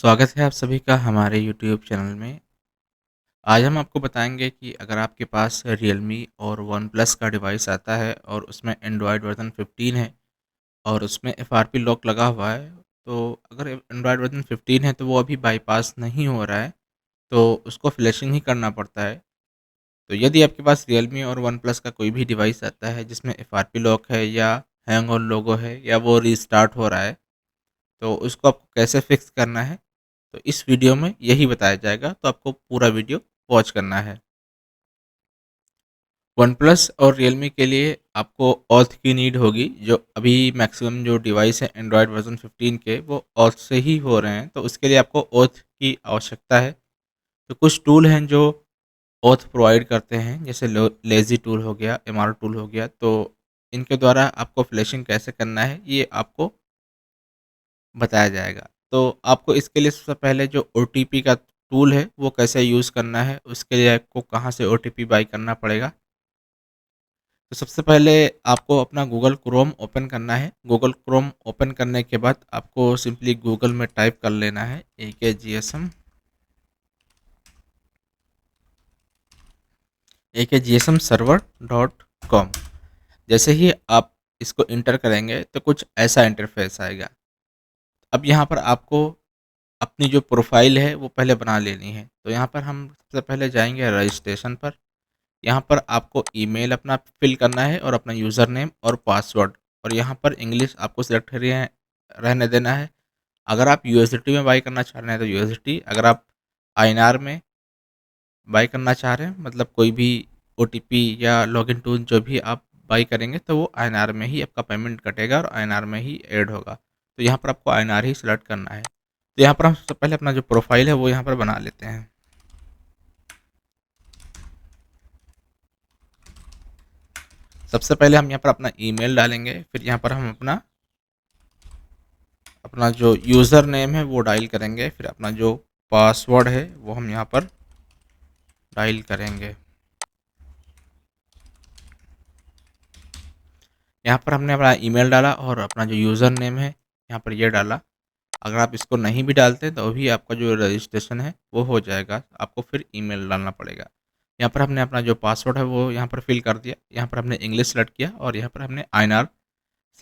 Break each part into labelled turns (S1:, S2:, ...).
S1: स्वागत है आप सभी का हमारे यूट्यूब चैनल में। आज हम आपको बताएंगे कि अगर आपके पास रियलमी और वन प्लस का डिवाइस आता है और उसमें एंड्रॉयड वर्जन 15 है और उसमें एफआरपी लॉक लगा हुआ है, तो अगर एंड्रॉयड वर्जन 15 है तो वो अभी बाईपास नहीं हो रहा है, तो उसको फ्लैशिंग ही करना पड़ता है। तो यदि आपके पास रियलमी और वन प्लस का कोई भी डिवाइस आता है जिसमें एफआरपी लॉक है या हैंग ऑन लोगो है या वो रीस्टार्ट हो रहा है, तो उसको आपको कैसे फिक्स करना है, तो इस वीडियो में यही बताया जाएगा, तो आपको पूरा वीडियो वॉच करना है। वनप्लस और रियलमी के लिए आपको ऑथ की नीड होगी। जो अभी मैक्सिमम जो डिवाइस है एंड्रॉयड वर्जन 15 के, वो ऑथ से ही हो रहे हैं, तो उसके लिए आपको ऑथ की आवश्यकता है। तो कुछ टूल हैं जो ऑथ प्रोवाइड करते हैं, जैसे लेजी टूल हो गया, एमआर टूल हो गया। तो इनके द्वारा आपको फ्लैशिंग कैसे करना है ये आपको बताया जाएगा। तो आपको इसके लिए सबसे पहले जो ओटीपी का टूल है वो कैसे यूज़ करना है, उसके लिए आपको कहाँ से ओटीपी बाय करना पड़ेगा। तो सबसे पहले आपको अपना गूगल क्रोम ओपन करना है। गूगल क्रोम ओपन करने के बाद आपको सिंपली गूगल में टाइप कर लेना है AKGSM सर्वर डॉट कॉम। जैसे ही आप इसको इंटर करेंगे तो कुछ ऐसा इंटरफेस आएगा। अब यहाँ पर आपको अपनी जो प्रोफाइल है वो पहले बना लेनी है। तो यहाँ पर हम सबसे पहले जाएंगे रजिस्ट्रेशन पर। यहाँ पर आपको ईमेल अपना फिल करना है और अपना यूज़र नेम और पासवर्ड, और यहाँ पर इंग्लिश आपको सिलेक्ट रहने देना है। अगर आप यूएसडी में बाई करना चाह रहे हैं तो यूएसडी, अगर आप आईएनआर में बाई करना चाह रहे हैं, मतलब कोई भी ओटीपी या लॉगिन टूल जो भी आप बाई करेंगे, तो वो आईएनआर में ही आपका पेमेंट कटेगा और आईएनआर में ही ऐड होगा। तो यहाँ पर आपको आईएनआर ही सिलेक्ट करना है। तो यहाँ पर हम सबसे पहले अपना जो प्रोफाइल है वो यहाँ पर बना लेते हैं। सबसे पहले हम यहाँ पर अपना ईमेल डालेंगे, फिर यहाँ पर हम अपना अपना जो यूज़र नेम है वो डायल करेंगे, फिर अपना जो पासवर्ड है वो हम यहाँ पर डायल करेंगे। यहाँ पर हमने अपना ईमेल डाला और अपना जो यूज़र नेम है यहाँ पर ये डाला। अगर आप इसको नहीं भी डालते तो भी आपका जो रजिस्ट्रेशन है वो हो जाएगा, आपको फिर ईमेल डालना पड़ेगा। यहाँ पर हमने अपना जो पासवर्ड है वो यहाँ पर फिल कर दिया। यहाँ पर हमने इंग्लिश सेलेक्ट किया और यहाँ पर हमने आईएनआर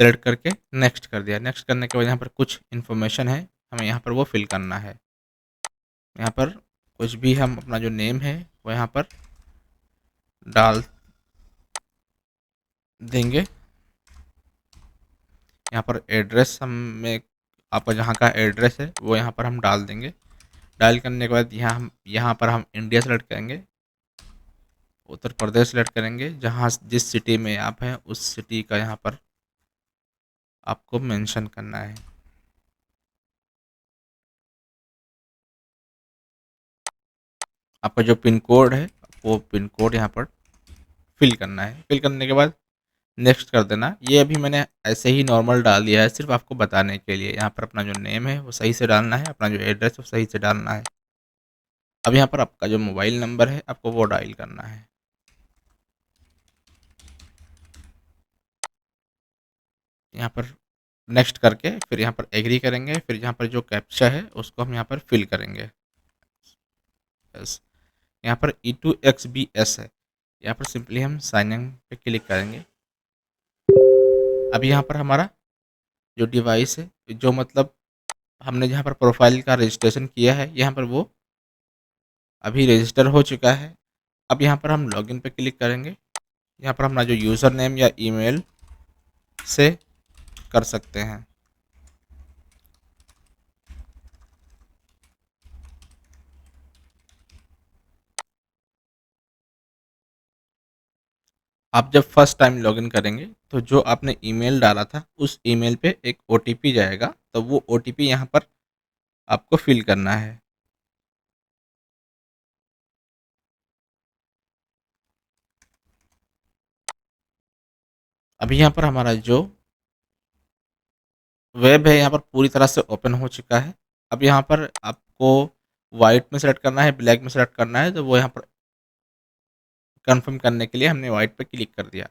S1: सेलेक्ट करके नेक्स्ट कर दिया। नेक्स्ट करने के बाद यहाँ पर कुछ इन्फॉर्मेशन है, हमें यहाँ पर वो फिल करना है। यहाँ पर कुछ भी हम अपना जो नेम है वो यहाँ पर डाल देंगे। यहाँ पर एड्रेस हमें, आपका जहाँ का एड्रेस है वो यहाँ पर हम डाल देंगे। डायल करने के बाद यहाँ पर हम इंडिया सेलेक्ट करेंगे, उत्तर प्रदेश सेलेक्ट करेंगे, जहाँ जिस सिटी में आप हैं उस सिटी का यहाँ पर आपको मेंशन करना है। आपका जो पिन कोड है वो पिन कोड यहाँ पर फिल करना है। फिल करने के बाद नेक्स्ट कर देना। ये अभी मैंने ऐसे ही नॉर्मल डाल दिया है, सिर्फ आपको बताने के लिए। यहाँ पर अपना जो नेम है वो सही से डालना है, अपना जो एड्रेस है वो सही से डालना है। अब यहाँ पर आपका जो मोबाइल नंबर है आपको वो डायल करना है। यहाँ पर नेक्स्ट करके फिर यहाँ पर एग्री करेंगे, फिर यहाँ पर जो कैप्चा है उसको हम यहाँ पर फिल करेंगे। बस यहाँ पर E2XBS है, यहाँ पर सिंपली हम साइन इन पे क्लिक करेंगे। अभी यहाँ पर हमारा जो डिवाइस है, जो मतलब हमने जहाँ पर प्रोफाइल का रजिस्ट्रेशन किया है, यहाँ पर वो अभी रजिस्टर हो चुका है। अब यहाँ पर हम लॉगिन पे क्लिक करेंगे। यहाँ पर अपना जो यूज़र नेम या ईमेल से कर सकते हैं। आप जब फर्स्ट टाइम लॉगिन करेंगे तो जो आपने ईमेल डाला था उस ईमेल पे एक ओटीपी जाएगा, तो वो ओटीपी यहाँ पर आपको फिल करना है। अभी यहाँ पर हमारा जो वेब है यहाँ पर पूरी तरह से ओपन हो चुका है। अब यहाँ पर आपको वाइट में सेलेक्ट करना है, ब्लैक में सेलेक्ट करना है, तो वो यहाँ पर कंफर्म करने के लिए हमने वाइट पे क्लिक कर दिया।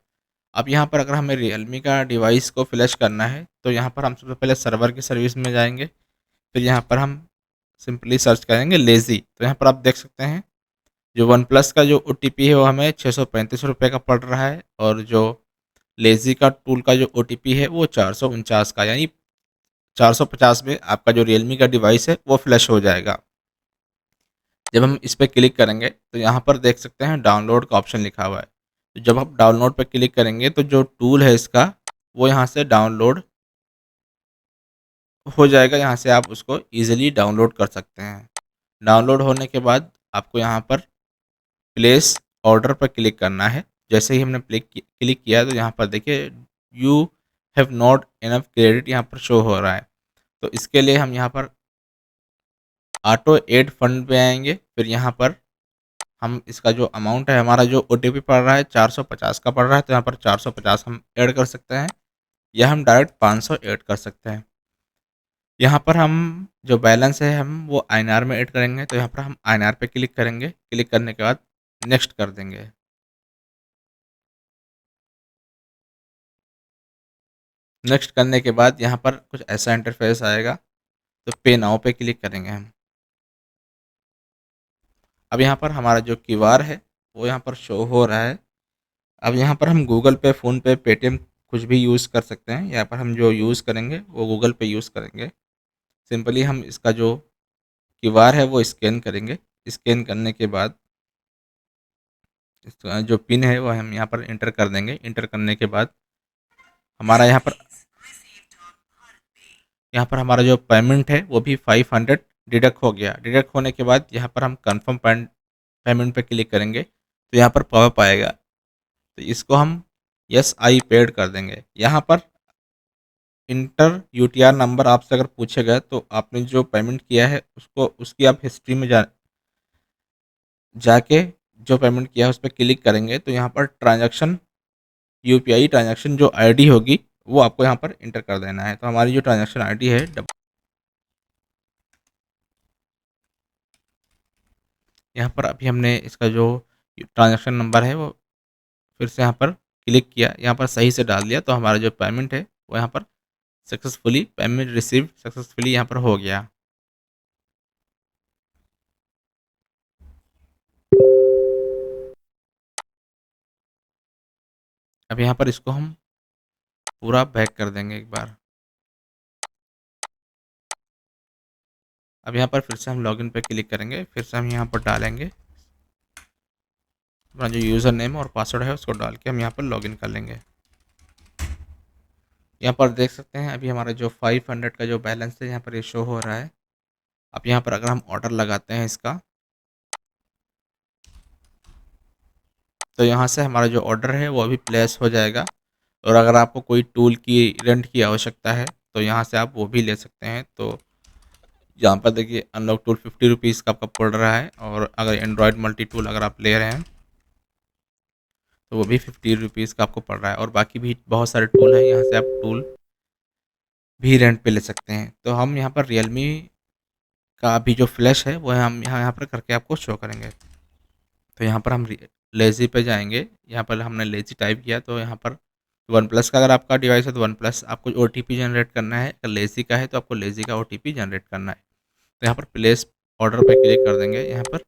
S1: अब यहाँ पर अगर हमें रियलमी का डिवाइस को फ्लैश करना है तो यहाँ पर हम सबसे पहले सर्वर की सर्विस में जाएंगे, फिर यहाँ पर हम सिंपली सर्च करेंगे लेज़ी, तो यहाँ पर आप देख सकते हैं जो वन प्लस का जो OTP है वो हमें 635 रुपये का पड़ रहा है, और जो लेज़ी का टूल का जो OTP है वो 449 का, यानी 450 में आपका जो रियलमी का डिवाइस है वो फ्लैश हो जाएगा। जब हम इस पर क्लिक करेंगे तो यहाँ पर देख सकते हैं डाउनलोड का ऑप्शन लिखा हुआ है। तो जब आप डाउनलोड पर क्लिक करेंगे तो जो टूल है इसका वो यहाँ से डाउनलोड हो जाएगा, यहाँ से आप उसको ईजिली डाउनलोड कर सकते हैं। डाउनलोड होने के बाद आपको यहाँ पर प्लेस ऑर्डर पर क्लिक करना है। जैसे ही हमने क्लिक किया तो यहाँ पर देखिए you have not enough credit यहाँ पर शो हो रहा है। तो इसके लिए हम यहाँ पर ऑटो एड फंड पे आएंगे, फिर यहाँ पर हम इसका जो अमाउंट है, हमारा जो OTP पड़ रहा है 450 का पड़ रहा है, तो यहाँ पर 450 हम ऐड कर सकते हैं, या हम डायरेक्ट 500 ऐड कर सकते हैं। यहाँ पर हम जो बैलेंस है हम वो INR में ऐड करेंगे, तो यहाँ पर हम INR पे क्लिक करेंगे। क्लिक करने के बाद नेक्स्ट कर देंगे। नेक्स्ट करने के बाद यहाँ पर कुछ ऐसा इंटरफेस आएगा, तो पे नाउ पे क्लिक करेंगे हम। अब यहाँ पर हमारा जो क्यूआर है वो यहाँ पर शो हो रहा है। अब यहाँ पर हम गूगल पे, फ़ोनपे, पेटीएम कुछ भी यूज़ कर सकते हैं। यहाँ पर हम जो यूज़ करेंगे वो गूगल पे यूज़ करेंगे। सिंपली हम इसका जो क्यूआर है वो स्कैन करेंगे। स्कैन करने के बाद इसका जो पिन है वो हम यहाँ पर इंटर कर देंगे। इंटर करने के बाद हमारा यहाँ पर हमारा जो पेमेंट है वो भी 500 डिडक्ट हो गया। डिडक्ट होने के बाद यहाँ पर हम कंफर्म पेमेंट पे क्लिक करेंगे तो यहाँ पर पॉपअप आएगा, तो इसको हम यस आई पेड कर देंगे। यहाँ पर इंटर यूटीआर नंबर आपसे अगर पूछेगा तो आपने जो पेमेंट किया है उसको, उसकी आप हिस्ट्री में जाके जो पेमेंट किया है उस पर क्लिक करेंगे, तो यहाँ पर ट्रांजैक्शन यूपीआई ट्रांजैक्शन जो आईडी होगी वो आपको यहाँ पर इंटर कर देना है। तो हमारी जो ट्रांजैक्शन आईडी है यहाँ पर अभी हमने इसका जो ट्रांजैक्शन नंबर है वो फिर से यहाँ पर क्लिक किया, यहाँ पर सही से डाल दिया, तो हमारा जो पेमेंट है वो यहाँ पर सक्सेसफुली पेमेंट रिसीव सक्सेसफुली यहाँ पर हो गया। अब यहाँ पर इसको हम पूरा बैक कर देंगे एक बार। अब यहाँ पर फिर से हम लॉगिन पे क्लिक करेंगे, फिर से हम यहाँ पर डालेंगे अपना जो यूज़र नेम और पासवर्ड है उसको डाल के हम यहाँ पर लॉगिन कर लेंगे। यहाँ पर देख सकते हैं अभी हमारा जो 500 का जो बैलेंस है यहाँ पर ये शो हो रहा है। अब यहाँ पर अगर हम ऑर्डर लगाते हैं इसका, तो यहाँ से हमारा जो ऑर्डर है वो अभी प्लेस हो जाएगा। और अगर आपको कोई टूल की रेंट की आवश्यकता है तो यहाँ से आप वो भी ले सकते हैं। तो यहाँ पर देखिए अनलॉक टूल 50 रुपीज़ का आपका पड़ रहा है, और अगर एंड्रॉयड मल्टी टूल अगर आप ले रहे हैं तो वो भी 50 रुपीज़ का आपको पड़ रहा है। और बाकी भी बहुत सारे टूल हैं, यहाँ से आप टूल भी रेंट पे ले सकते हैं। तो हम यहाँ पर रियलमी का अभी जो फ्लैश है वो हम यहाँ पर करके आपको शो करेंगे। तो यहाँ पर हम लेज़ी पे जाएंगे। यहाँ पर हमने लेज़ी टाइप किया, तो यहाँ पर वन प्लस का अगर आपका डिवाइस है तो वन प्लस आपको OTP जनरेट करना है। अगर लेज़ी का है तो आपको लेज़ी का OTP जनरेट करना है। तो यहाँ पर प्लेस ऑर्डर पे क्लिक कर देंगे यहाँ पर,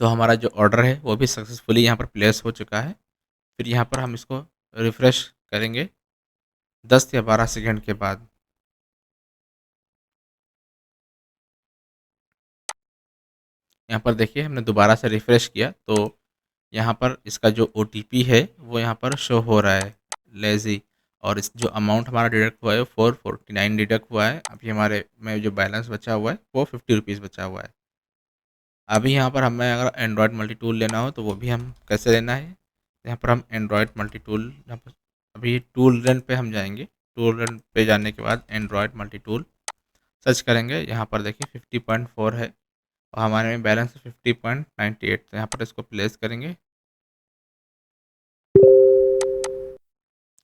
S1: तो हमारा जो ऑर्डर है वो भी सक्सेसफुली यहाँ पर प्लेस हो चुका है। फिर यहाँ पर हम इसको रिफ़्रेश करेंगे 10 या 12 सेकंड के बाद। यहाँ पर देखिए हमने दोबारा से रिफ़्रेश किया तो यहाँ पर इसका जो OTP है वो यहाँ पर शो हो रहा है लेज़ी, और इस जो अमाउंट हमारा डिडक्ट हुआ है 449 डिडक्ट हुआ है। अभी हमारे में जो बैलेंस बचा हुआ है वो 50 रुपीज़ बचा हुआ है। अभी यहाँ पर हमें अगर एंड्रॉयड मल्टी टूल लेना हो तो वो भी हम कैसे लेना है, यहाँ पर हम एंड्रॉयड मल्टी टूल यहाँ पर अभी टूल रेंट पे हम जाएंगे। टूल रेंट पे जाने के बाद एंड्रॉयड मल्टी टूल सर्च करेंगे। यहाँ पर देखिए 50.4 है और हमारे में बैलेंस है 50.98, तो यहाँ पर इसको प्लेस करेंगे।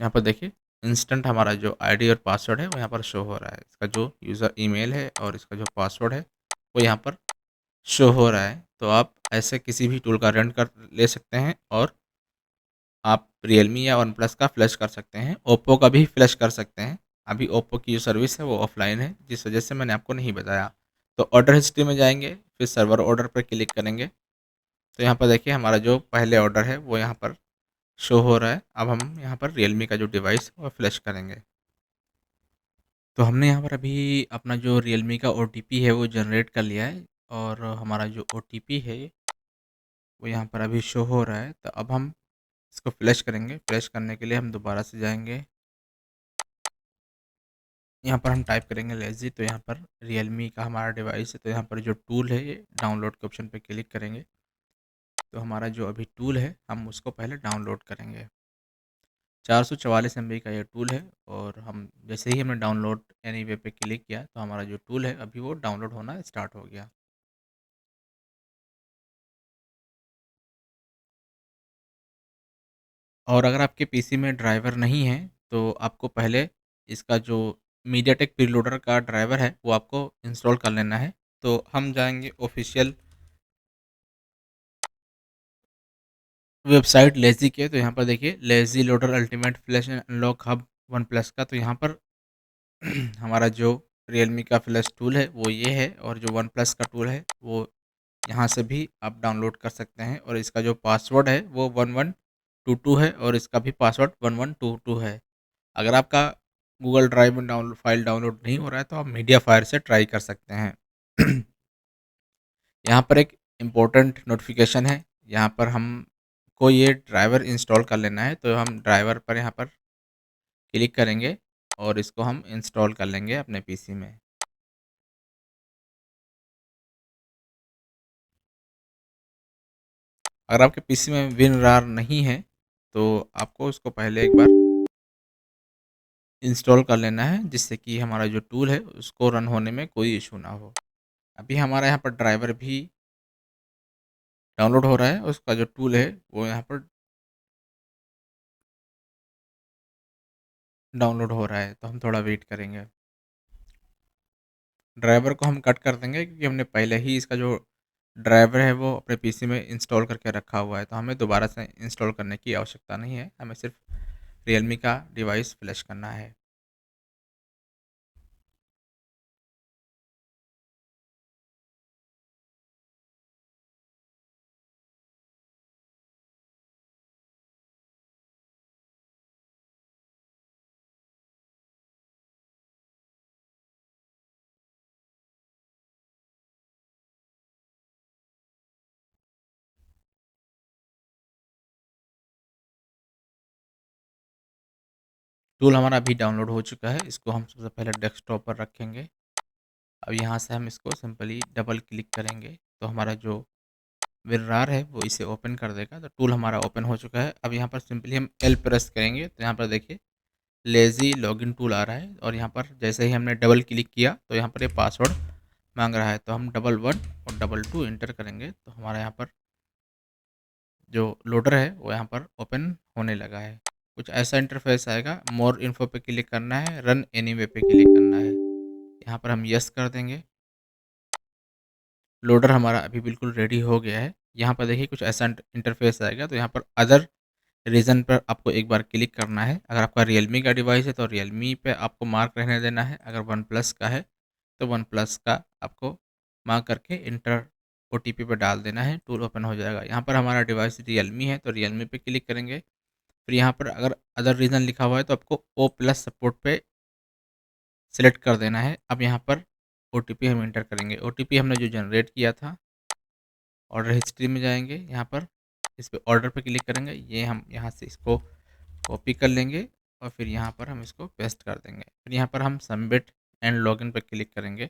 S1: यहाँ पर देखिए इंस्टेंट हमारा जो आईडी और पासवर्ड है वो यहाँ पर शो हो रहा है। इसका जो यूज़र ईमेल है और इसका जो पासवर्ड है वो यहाँ पर शो हो रहा है। तो आप ऐसे किसी भी टूल का रेंट कर ले सकते हैं, और आप रियलमी या वन प्लस का फ्लैश कर सकते हैं। ओप्पो का भी फ्लैश कर सकते हैं। अभी ओप्पो की जो सर्विस है वो ऑफलाइन है, जिस वजह से मैंने आपको नहीं बताया। तो ऑर्डर हिस्ट्री में जाएंगे, फिर सर्वर ऑर्डर पर क्लिक करेंगे। तो यहाँ पर देखिए हमारा जो पहले ऑर्डर है वो यहाँ पर शो हो रहा है। अब हम यहाँ पर रियलमी का जो डिवाइस है वो फ्लैश करेंगे। तो हमने यहाँ पर अभी अपना जो रियलमी का ओटीपी है वो जनरेट कर लिया है, और हमारा जो ओटीपी है वो यहाँ पर अभी शो हो रहा है। तो अब हम इसको फ्लैश करेंगे। फ्लैश करने के लिए हम दोबारा से जाएंगे, यहाँ पर हम टाइप करेंगे लेज़ी। तो यहाँ पर रियलमी का हमारा डिवाइस है, तो यहाँ पर जो टूल है ये डाउनलोड के ऑप्शन पर क्लिक करेंगे। तो हमारा जो अभी टूल है हम उसको पहले डाउनलोड करेंगे। 444 MB का ये टूल है, और हम जैसे ही हमने डाउनलोड एनीवे पे क्लिक किया तो हमारा जो टूल है अभी वो डाउनलोड होना स्टार्ट हो गया। और अगर आपके पीसी में ड्राइवर नहीं है तो आपको पहले इसका जो मीडियाटेक प्रीलोडर का ड्राइवर है वो आपको इंस्टॉल कर लेना है। तो हम जाएंगे ऑफिशियल वेबसाइट लेज़ी के। तो यहाँ पर देखिए lazy loader ultimate flash and unlock hub one plus का। तो यहाँ पर हमारा जो रियलमी का फ्लैश टूल है वो ये है, और जो वन प्लस का टूल है वो यहाँ से भी आप डाउनलोड कर सकते हैं। और इसका जो पासवर्ड है वो 1122 है, और इसका भी पासवर्ड 1122 है। अगर आपका गूगल ड्राइव में फाइल डाउनलोड नहीं हो रहा है तो आप मीडिया फायर से ट्राई कर सकते हैं। यहाँ पर एक इम्पोर्टेंट नोटिफिकेशन है, यहाँ पर हमको ये ड्राइवर इंस्टॉल कर लेना है। तो हम ड्राइवर पर यहाँ पर क्लिक करेंगे और इसको हम इंस्टॉल कर लेंगे अपने पीसी में। अगर आपके पीसी में विनरार नहीं है तो आपको उसको पहले एक बार इंस्टॉल कर लेना है, जिससे कि हमारा जो टूल है उसको रन होने में कोई इशू ना हो। अभी हमारा यहाँ पर ड्राइवर भी डाउनलोड हो रहा है, उसका जो टूल है वो यहाँ पर डाउनलोड हो रहा है, तो हम थोड़ा वेट करेंगे। ड्राइवर को हम कट कर देंगे क्योंकि हमने पहले ही इसका जो ड्राइवर है वो अपने पीसी में इंस्टॉल करके रखा हुआ है, तो हमें दोबारा से इंस्टॉल करने की आवश्यकता नहीं है। हमें सिर्फ रियलमी का डिवाइस फ्लैश करना है। टूल हमारा अभी डाउनलोड हो चुका है, इसको हम सबसे पहले डेस्कटॉप पर रखेंगे। अब यहाँ से हम इसको सिंपली डबल क्लिक करेंगे तो हमारा जो विरार है वो इसे ओपन कर देगा। तो टूल हमारा ओपन हो चुका है। अब यहाँ पर सिंपली हम एल प्रेस करेंगे तो यहाँ पर देखिए लेज़ी लॉगिन टूल आ रहा है, और यहाँ पर जैसे ही हमने डबल क्लिक किया तो यहाँ पर ये पासवर्ड मांग रहा है। तो हम 11 और 22 इंटर करेंगे तो हमारा यहाँ पर जो लोडर है वो यहाँ पर ओपन होने लगा है। कुछ ऐसा इंटरफेस आएगा, मोर इन्फो पे क्लिक करना है, रन एनीवे पे क्लिक करना है। यहाँ पर हम यस कर देंगे। लोडर हमारा अभी बिल्कुल रेडी हो गया है। यहाँ पर देखिए कुछ ऐसा इंटरफेस आएगा, तो यहाँ पर अदर रीज़न पर आपको एक बार क्लिक करना है। अगर आपका रियलमी का डिवाइस है तो रियलमी पे आपको मार्क रहने देना है। अगर वन प्लस का है तो वन प्लस का आपको मार्क करके इंटर ओटीपी पे डाल देना है, टूल ओपन हो जाएगा। यहाँ पर हमारा डिवाइस रियलमी है तो रियलमी पे क्लिक करेंगे। फिर यहाँ पर अगर अदर रीज़न लिखा हुआ है तो आपको ओ प्लस सपोर्ट पे सिलेक्ट कर देना है। अब यहाँ पर ओटीपी हम इंटर करेंगे। ओटीपी हमने जो जनरेट किया था, ऑर्डर हिस्ट्री में जाएंगे, यहाँ पर इस पर ऑर्डर पे क्लिक करेंगे। ये हम यहाँ से इसको कॉपी कर लेंगे और फिर यहाँ पर हम इसको पेस्ट कर देंगे। फिर यहाँ पर हम सबमिट एंड लॉगिन पर क्लिक करेंगे।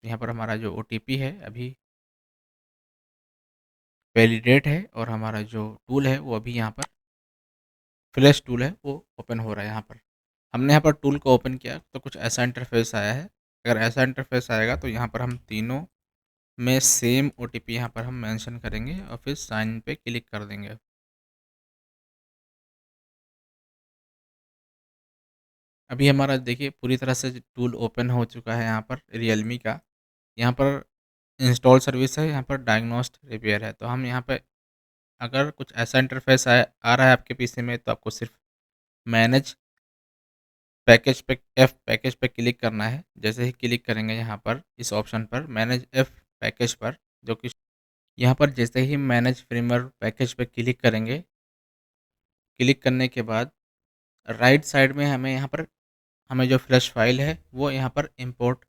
S1: यहाँ पर हमारा जो ओटीपी है अभी वैलिडेट है, और हमारा जो टूल है वो अभी यहाँ पर फ्लैश टूल है वो ओपन हो रहा है। यहाँ पर हमने यहाँ पर टूल को ओपन किया तो कुछ ऐसा इंटरफेस आया है। अगर ऐसा इंटरफेस आएगा तो यहाँ पर हम तीनों में सेम ओटीपी यहाँ पर हम मेंशन करेंगे और फिर साइन पे क्लिक कर देंगे। अभी हमारा देखिए पूरी तरह से टूल ओपन हो चुका है। यहाँ पर रियलमी का यहाँ पर इंस्टॉल सर्विस है, यहाँ पर डायग्नोस्ट रिपेयर है। तो हम यहाँ पे अगर कुछ ऐसा इंटरफेस आ रहा है आपके पीसी में तो आपको सिर्फ मैनेज पैकेज पे क्लिक करना है। जैसे ही क्लिक करेंगे यहाँ पर इस ऑप्शन पर मैनेज एफ पैकेज पर, जो कि यहाँ पर जैसे ही मैनेज फ्रेमवर्क पैकेज पे क्लिक करेंगे, क्लिक करने के बाद राइट साइड में हमें जो फ्लैश फाइल है वो यहाँ पर इंपोर्ट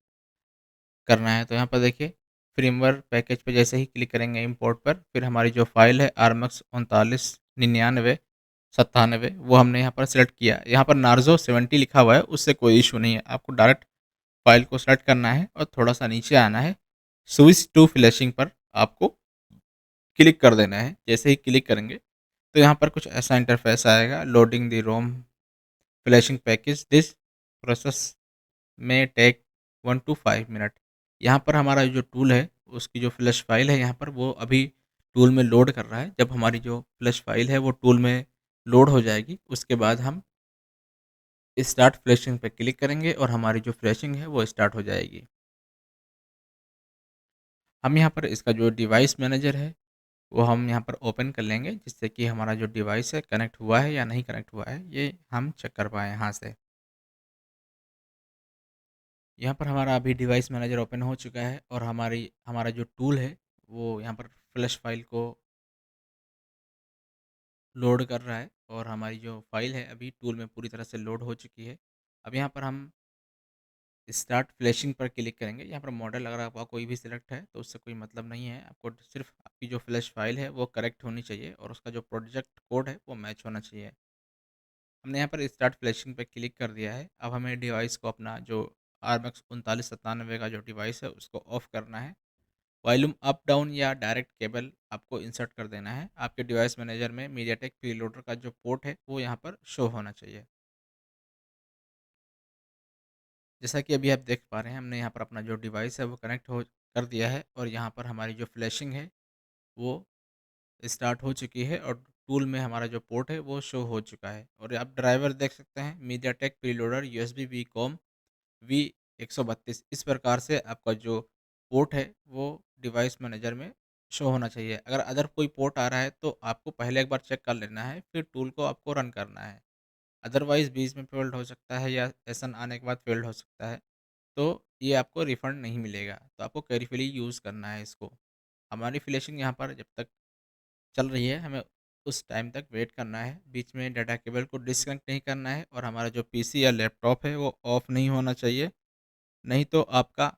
S1: करना है। तो यहाँ पर देखिए फ्रेमवर्क पैकेज पे जैसे ही क्लिक करेंगे इंपोर्ट पर, फिर हमारी जो फाइल है आरमक्स 3999 वो हमने यहाँ पर सेलेक्ट किया। यहाँ पर नार्जो 70 लिखा हुआ है, उससे कोई इशू नहीं है। आपको डायरेक्ट फाइल को सेलेक्ट करना है और थोड़ा सा नीचे आना है, स्विच टू फ्लैशिंग पर आपको क्लिक कर देना है। जैसे ही क्लिक करेंगे तो यहाँ पर कुछ ऐसा इंटरफेस आएगा, loading the ROM flashing package, this process में टेक 1 to 5 मिनट। यहाँ पर हमारा जो टूल है उसकी जो फ्लैश फाइल है यहाँ पर वो अभी टूल में लोड कर रहा है। जब हमारी जो फ्लैश फाइल है वो टूल में लोड हो जाएगी, उसके बाद हम स्टार्ट फ्लैशिंग पे क्लिक करेंगे और हमारी जो फ्लैशिंग है वो स्टार्ट हो जाएगी। हम यहाँ पर इसका जो डिवाइस मैनेजर है वो हम यहाँ पर ओपन कर लेंगे, जिससे कि हमारा जो डिवाइस है कनेक्ट हुआ है या नहीं कनेक्ट हुआ है ये हम चेक कर पाएँ यहाँ से। यहाँ पर हमारा अभी डिवाइस मैनेजर ओपन हो चुका है और हमारा जो टूल है वो यहाँ पर फ्लैश फाइल को लोड कर रहा है और हमारी जो फाइल है अभी टूल में पूरी तरह से लोड हो चुकी है। अब यहाँ पर हम स्टार्ट फ्लैशिंग पर क्लिक करेंगे। यहाँ पर मॉडल अगर आपका कोई भी सिलेक्ट है तो उससे कोई मतलब नहीं है, आपको सिर्फ आपकी जो फ्लैश फाइल है वो करेक्ट होनी चाहिए और उसका जो प्रोजेक्ट कोड है वो मैच होना चाहिए। हमने यहाँ पर स्टार्ट फ्लैशिंग पे क्लिक कर दिया है। अब हमें डिवाइस को अपना जो आरमैक्स 3997 का जो डिवाइस है उसको ऑफ करना है। वॉल्यूम अप डाउन या डायरेक्ट केबल आपको इंसर्ट कर देना है। आपके डिवाइस मैनेजर में मीडियाटेक प्रीलोडर का जो पोर्ट है वो यहाँ पर शो होना चाहिए। जैसा कि अभी आप देख पा रहे हैं हमने यहाँ पर अपना जो डिवाइस है वो कनेक्ट हो कर दिया है और यहाँ पर हमारी जो फ्लैशिंग है वो स्टार्ट हो चुकी है और टूल में हमारा जो पोर्ट है वो शो हो चुका है। और आप ड्राइवर देख सकते हैं, MediaTek preloader USB V COM V132। इस प्रकार से आपका जो पोर्ट है वो डिवाइस मैनेजर में शो होना चाहिए। अगर अदर कोई पोर्ट आ रहा है तो आपको पहले एक बार चेक कर लेना है, फिर टूल को आपको रन करना है। अदरवाइज़ बीच में फेल्ड हो सकता है या सेशन आने के बाद फेल्ड हो सकता है, तो ये आपको रिफ़ंड नहीं मिलेगा। तो आपको केयरफुली यूज़ करना है इसको। हमारी फ्लैशिंग यहाँ पर जब तक चल रही है, हमें उस टाइम तक वेट करना है। बीच में डाटा केबल को डिस्कनेक्ट नहीं करना है और हमारा जो पीसी या लैपटॉप है वो ऑफ़ नहीं होना चाहिए। नहीं तो आपका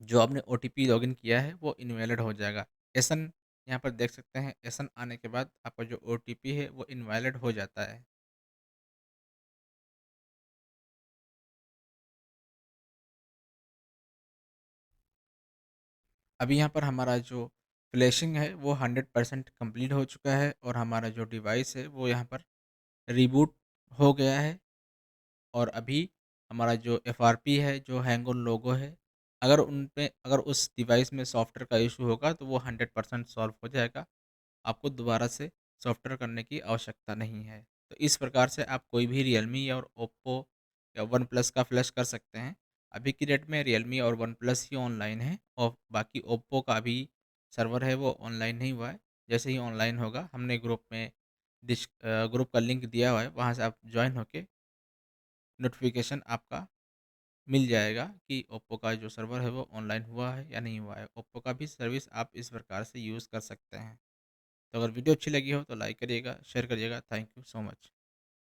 S1: जो आपने ओटीपी लॉगिन किया है वो इनवैलिड हो जाएगा। एसन यहाँ पर देख सकते हैं, एसन आने के बाद आपका जो ओटीपी है वो इनवैलिड हो जाता है। अभी यहाँ पर हमारा जो फ्लैशिंग है वो 100% कंप्लीट हो चुका है और हमारा जो डिवाइस है वो यहाँ पर रिबूट हो गया है। और अभी हमारा जो एफआरपी है, जो हैंग ऑन लोगो है, अगर उस डिवाइस में सॉफ्टवेयर का इशू होगा तो वो 100% सॉल्व हो जाएगा। आपको दोबारा से सॉफ्टवेयर करने की आवश्यकता नहीं है। तो इस प्रकार से आप कोई भी रियलमी और ओप्पो या वन प्लस का फ्लैश कर सकते हैं। अभी की डेट में रियलमी और वन प्लस ही ऑनलाइन है और बाकी ओप्पो का अभी सर्वर है वो ऑनलाइन नहीं हुआ है। जैसे ही ऑनलाइन होगा हमने ग्रुप का लिंक दिया हुआ है, वहाँ से आप ज्वाइन होके नोटिफिकेशन आपका मिल जाएगा कि ओप्पो का जो सर्वर है वो ऑनलाइन हुआ है या नहीं हुआ है। ओप्पो का भी सर्विस आप इस प्रकार से यूज़ कर सकते हैं। तो अगर वीडियो अच्छी लगी हो तो लाइक करिएगा, शेयर करिएगा। Thank you so much.